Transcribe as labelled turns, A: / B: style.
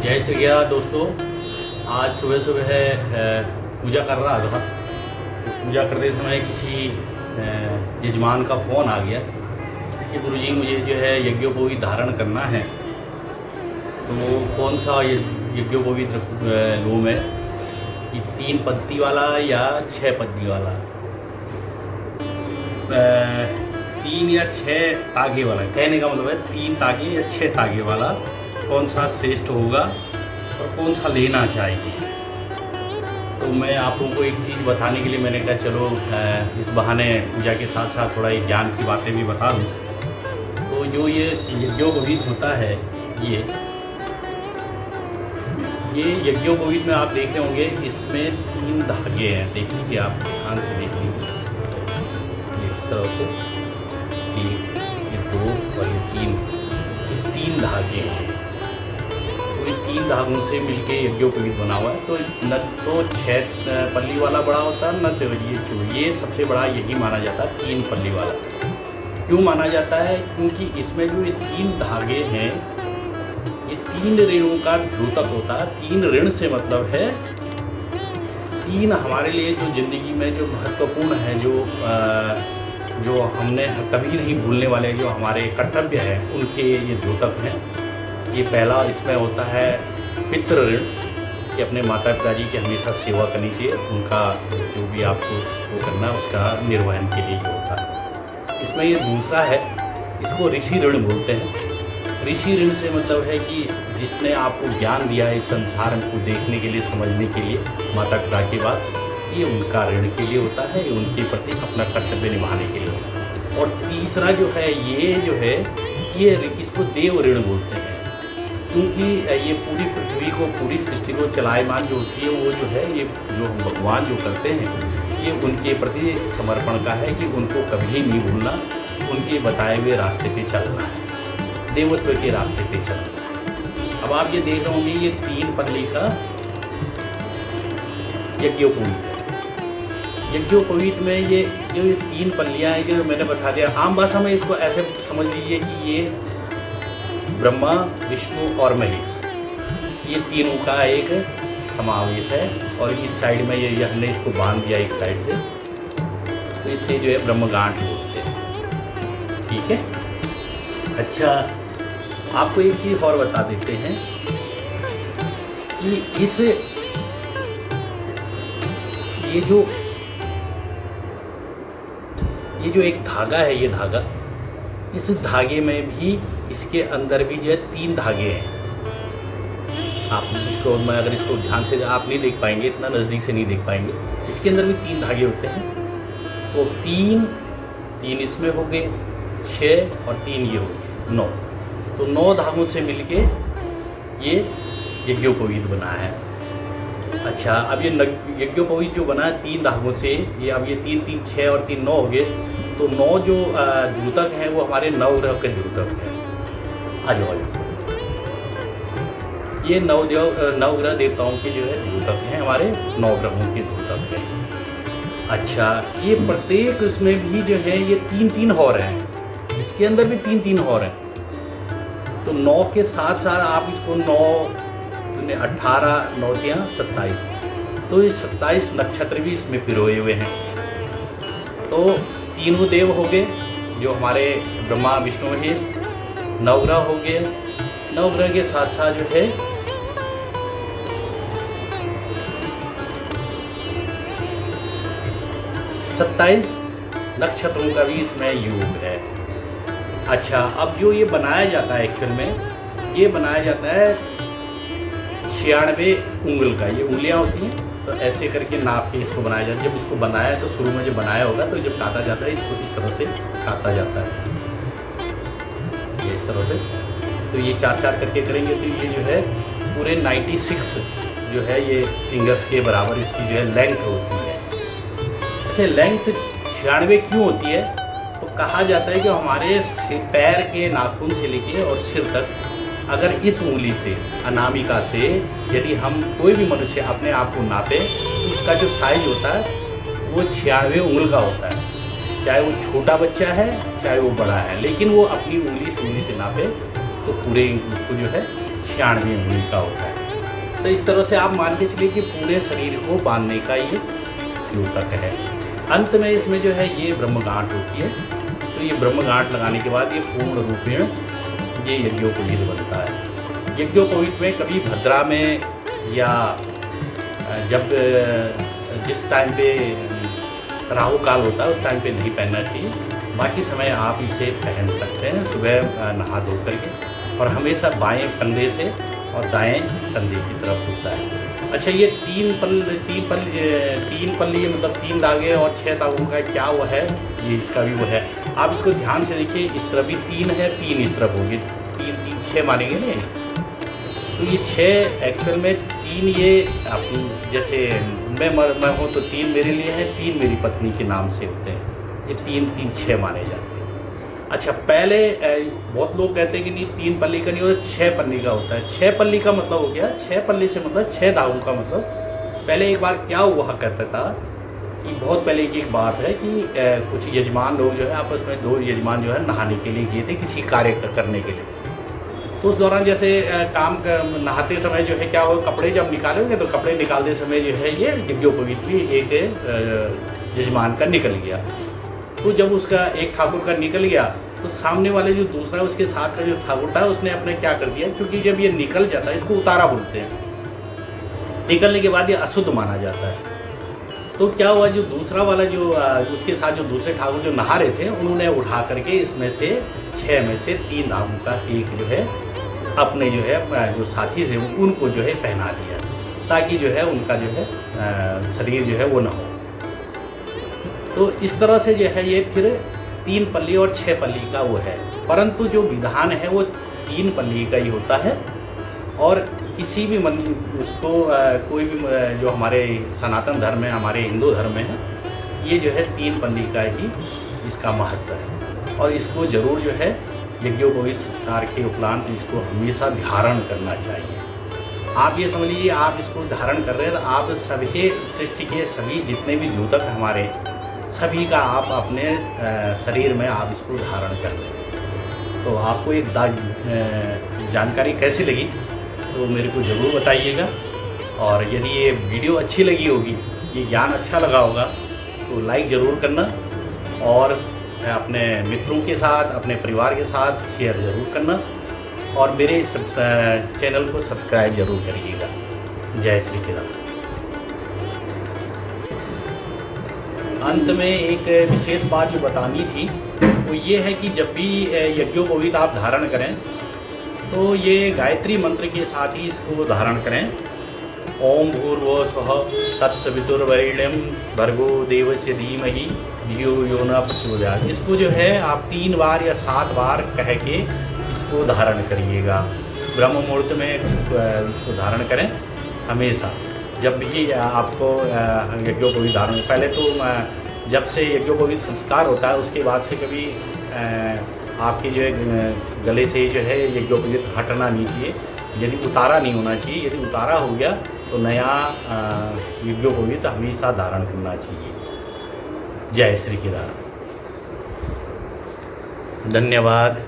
A: जय श्री गया दोस्तों। आज सुबह सुबह पूजा कर रहा था। पूजा करते समय किसी यजमान का फ़ोन आ गया कि गुरुजी मुझे जो है यज्ञोपवीत धारण करना है। तो कौन सा यज्ञोपवीत लूँ मैं, कि 3 पत्ती वाला या 6 पत्ती वाला, 3 या 6 तागे वाला। कहने का मतलब है 3 तागे या 6 तागे वाला कौन सा श्रेष्ठ होगा और कौन सा लेना चाहिए। तो मैं आप लोगों को एक चीज़ बताने के लिए मैंने कहा चलो इस बहाने पूजा के साथ साथ थोड़ा एक ज्ञान की बातें भी बता दूँ। तो जो ये यज्ञोपवीत होता है, ये यज्ञोपवीत में आप देख रहे होंगे, इसमें 3 धागे हैं। देख लीजिए, आप ध्यान से देख लीजिए, ये इस तरह से, ये 2 और ये 3 धागे हैं। तो ये 3 धागों से मिलके यज्ञोपवीत बना हुआ है। तो न तो 6 पल्ली वाला बड़ा होता है, न ये सबसे बड़ा यही माना जाता है 3 पल्ली वाला। क्यों माना जाता है? क्योंकि इसमें जो ये 3 धागे हैं, ये 3 ऋणों का द्योतक होता है। 3 ऋण से मतलब है 3 हमारे लिए जो ज़िंदगी में जो महत्वपूर्ण है, जो हमने कभी नहीं भूलने वाले, जो हमारे कर्तव्य हैं, उनके ये द्योतक हैं। ये पहला इसमें होता है पितृ ऋण, कि अपने माता पिता जी की हमेशा सेवा करनी चाहिए। उनका जो भी आपको वो करना है उसका निर्वहन के लिए जो होता है। इसमें ये दूसरा है, इसको ऋषि ऋण बोलते हैं। ऋषि ऋण से मतलब है कि जिसने आपको ज्ञान दिया है इस संसार को देखने के लिए, समझने के लिए, माता पिता की बात, ये उनका ऋण के लिए होता है, ये उनके प्रति अपना कर्तव्य निभाने के लिए होता है। और तीसरा जो है, ये जो है, ये इसको देव ऋण बोलते हैं। क्योंकि ये पूरी पृथ्वी को, पूरी सृष्टि को चलायमान जो होती है, वो जो है, ये जो हम भगवान जो करते हैं, ये उनके प्रति समर्पण का है कि उनको कभी नहीं भूलना, उनके बताए हुए रास्ते पे चलना है, देवत्व के रास्ते पे चलना है। अब आप ये देख रहे होंगे, ये 3 पल्ली का यज्ञोपवीत है। यज्ञोपवीत में ये जो 3 पल्लियाँ हैं, जो मैंने बता दिया, आम भाषा में इसको ऐसे समझ लीजिए कि ये ब्रह्मा, विष्णु और महेश, ये तीनों का एक समावेश है। और इस साइड में ये हमने इसको बांध दिया एक साइड से, तो इससे जो है ब्रह्मगांठ बोलते हैं। ठीक है। अच्छा, आपको एक चीज़ और बता देते हैं कि ये जो एक धागा है, ये धागा, इस धागे में भी, इसके अंदर भी जो है 3 धागे हैं। आप इसको, मैं अगर इसको ध्यान से आप नहीं देख पाएंगे, इतना नज़दीक से नहीं देख पाएंगे, इसके अंदर भी 3 धागे होते हैं। तो 3 इसमें हो गए, 6 और 3 ये हो गए 9। तो 9 धागों से मिलके ये यज्ञोपवीत बना है। अच्छा, अब ये यज्ञोपवीत जो बना है 3 धागों से, ये अब ये 3, 6 और 3, 9 हो गए। तो 9 जो द्योतक हैं वो हमारे नवग्रह के द्योतक हैं। आ जाओ। ये नवग्रह देवताओं के जो है द्योतक हैं, हमारे 9 ग्रहों के द्योतक हैं। अच्छा, ये प्रत्येक इसमें भी जो है ये 3 हॉर हैं, इसके अंदर भी 3 हॉर हैं। तो 9 के साथ साथ आप इसको 9 18, 9 या 27, तो ये 27 नक्षत्र भी इसमें पिरोए हुए हैं। तो 3 देव हो गए, जो हमारे ब्रह्मा, विष्णु, महेश। नवग्रह हो गए, नवग्रह के साथ साथ जो है 27 नक्षत्रों का भी इसमें योग है। अच्छा, अब जो ये बनाया जाता है, एक्चुअल में ये बनाया जाता है 96 उंगल का। ये उंगलियां होती हैं, तो ऐसे करके नाप के इसको बनाया जाता है। जब इसको बनाया तो शुरू में जब बनाया होगा, तो जब काटा जाता है इसको इस तरह से काटा जाता है, ये इस तरह से। तो ये 4 करके करेंगे तो ये जो है पूरे 96 जो है ये फिंगर्स के बराबर इसकी जो है लेंथ होती है। अच्छा, लेंथ 96 क्यों होती है? तो कहा जाता है कि हमारे पैर के नाखून से लेके और सिर तक, अगर इस उंगली से, अनामिका से, यदि हम कोई भी मनुष्य अपने आप को नापे, तो उसका जो साइज होता है वो 96 उंगल का होता है। चाहे वो छोटा बच्चा है, चाहे वो बड़ा है, लेकिन वो अपनी उंगली से नापे तो पूरे उसको जो है 96 उंगली का होता है। तो इस तरह से आप मान के चलिए कि पूरे शरीर को बांधने का ये द्योतक है। अंत में इसमें जो है ये ब्रह्मगांठ होती है। तो ये ब्रह्मगांठ लगाने के बाद ये पूर्ण रूपेण ये यज्ञोपवीत बनता है। यज्ञोपवीत में कभी भद्रा में या जब जिस टाइम पे राहु काल होता है उस टाइम पे नहीं पहनना चाहिए। बाकी समय आप इसे पहन सकते हैं सुबह नहा धो करके, और हमेशा बाएं कंधे से और दाएं कंधे की तरफ होता है। अच्छा, ये तीन पल्ली मतलब 3 धागे और 6 धागों का क्या वो है, ये इसका भी वो है। आप इसको ध्यान से देखिए, इस तरफ भी 3 है, 3 इस तरफ होगी, 3 3 6 मानेंगे ना। तो ये 6 एक्चुअल में 3 ये जैसे मैं हूँ तो 3 मेरे लिए है, 3 मेरी पत्नी के नाम से होते हैं। ये 3 3 6 माने जाते हैं। अच्छा, पहले बहुत लोग कहते हैं कि नहीं 3 पल्ली का नहीं होता, 6 पल्ली का होता है। 6 पल्ली का मतलब हो गया, 6 पल्ली से मतलब 6 धागों का मतलब। पहले एक बार क्या हुआ करता था कि बहुत पहले की एक बात है कि कुछ यजमान लोग जो है आपस में 2 यजमान जो है नहाने के लिए गए थे किसी कार्य करने के लिए। तो उस दौरान जैसे नहाते समय जो है क्या हो, कपड़े जब निकालेंगे तो कपड़े निकालते समय जो है ये यज्ञोपवीत भी एक यजमान का निकल गया। तो जब उसका एक ठाकुर का निकल गया तो सामने वाले जो दूसरा उसके साथ का जो ठाकुर था उसने अपने क्या कर दिया, क्योंकि जब ये निकल जाता है इसको उतारा बोलते हैं, निकलने के बाद ये अशुद्ध माना जाता है। तो क्या हुआ, जो दूसरा वाला जो उसके साथ जो दूसरे ठाकुर जो नहा रहे थे उन्होंने उठा करके इसमें से 6 में से 3 धागों का एक जो है अपने जो है जो साथी थे उनको जो है पहना दिया, ताकि जो है उनका जो है शरीर जो है वो ना हो। तो इस तरह से जो है ये फिर 3 पल्ली और 6 पल्ली का वो है, परंतु जो विधान है वो 3 पल्ली का ही होता है। और किसी भी उसको कोई भी जो हमारे सनातन धर्म है, हमारे हिंदू धर्म में है, ये जो है 3 पल्ली का ही इसका महत्व है। और इसको ज़रूर जो है यज्ञोपवीत संस्कार के उपरांत इसको हमेशा धारण करना चाहिए। आप ये समझ लीजिए, आप इसको धारण कर रहे हैं तो आप सभी सृष्टि के सभी जितने भी द्योतक हमारे सभी का आप अपने शरीर में आप इसको धारण कर रहे हैं। तो आपको एक जानकारी कैसी लगी तो मेरे को ज़रूर बताइएगा। और यदि ये वीडियो अच्छी लगी होगी, ये ज्ञान अच्छा लगा होगा तो लाइक ज़रूर करना, और अपने मित्रों के साथ, अपने परिवार के साथ शेयर ज़रूर करना, और मेरे इस चैनल को सब्सक्राइब ज़रूर करिएगा। जय श्री राम। अंत में एक विशेष बात जो बतानी थी वो ये है कि जब भी यज्ञोपवीत आप धारण करें तो ये गायत्री मंत्र के साथ ही इसको धारण करें। ओम भूर्भुवः स्वः तत्सवितुर्वरेण्यं भर्गो देवस्य धीमहि धियो यो न प्रचोदयात्। इसको जो है आप 3 बार या 7 बार कह के इसको धारण करिएगा। ब्रह्म मुहूर्त में इसको धारण करें हमेशा। जब भी आपको यज्ञोपवीत धारण, पहले तो जब से यज्ञोपवीत संस्कार होता है उसके बाद से कभी आपके जो है गले से जो है यज्ञोपवीत हटना नहीं चाहिए, यदि उतारा नहीं होना चाहिए। यदि उतारा हो गया तो नया यज्ञोपवीत हमेशा धारण करना चाहिए। जय श्री राम। धन्यवाद।